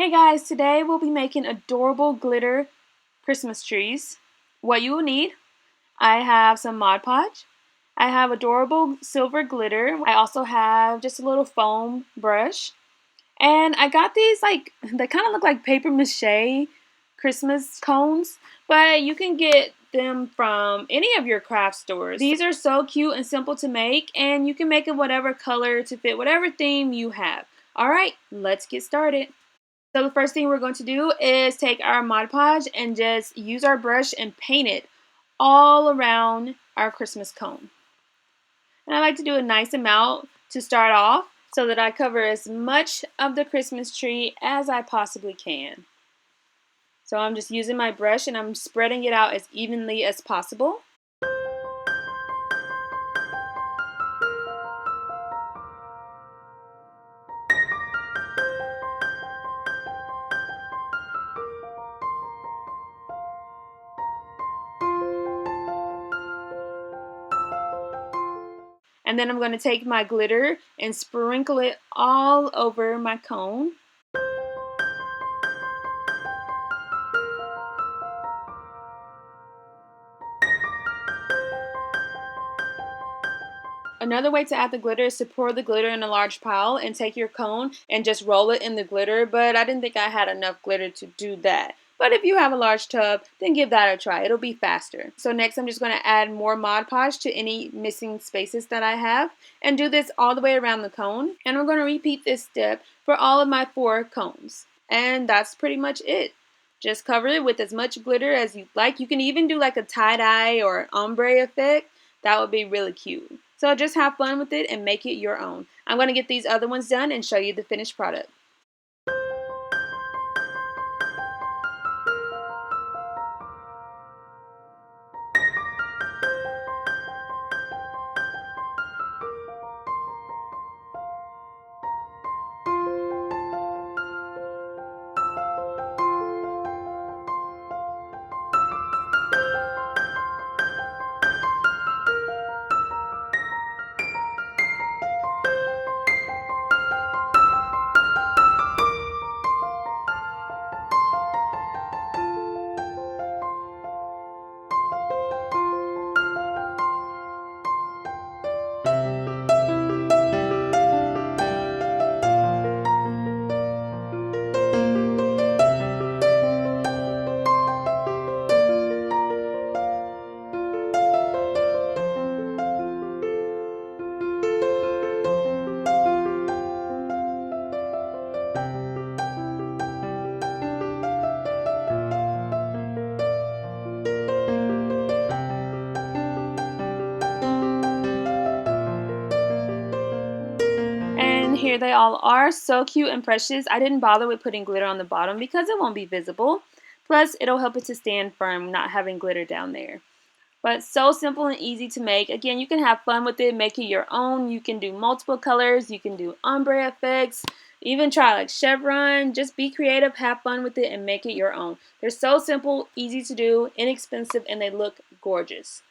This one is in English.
Hey guys, today we'll be making adorable glitter Christmas trees. What you will need, I have some Mod Podge, I have adorable silver glitter, I also have just a little foam brush, and I got these they kind of look like paper mache Christmas cones, but you can get them from any of your craft stores. These are so cute and simple to make, and you can make it whatever color to fit whatever theme you have. Alright, let's get started. So the first thing we're going to do is take our Mod Podge and just use our brush and paint it all around our Christmas cone. And I like to do a nice amount to start off so that I cover as much of the Christmas tree as I possibly can. So I'm just using my brush and I'm spreading it out as evenly as possible. And then I'm going to take my glitter and sprinkle it all over my cone. Another way to add the glitter is to pour the glitter in a large pile and take your cone and just roll it in the glitter, but I didn't think I had enough glitter to do that. But if you have a large tub, then give that a try. It'll be faster. So next I'm just going to add more Mod Podge to any missing spaces that I have and do this all the way around the cone. And we're going to repeat this step for all of my 4 cones. And that's pretty much it. Just cover it with as much glitter as you like. You can even do like a tie-dye or ombre effect. That would be really cute. So just have fun with it and make it your own. I'm going to get these other ones done and show you the finished product. And here they all are, so cute and precious. I didn't bother with putting glitter on the bottom because it won't be visible. Plus, it'll help it to stand firm, not having glitter down there. But so simple and easy to make. Again, you can have fun with it, make it your own. You can do multiple colors, you can do ombre effects, even try like chevron. Just be creative, have fun with it, and make it your own. They're so simple, easy to do, inexpensive, and they look gorgeous.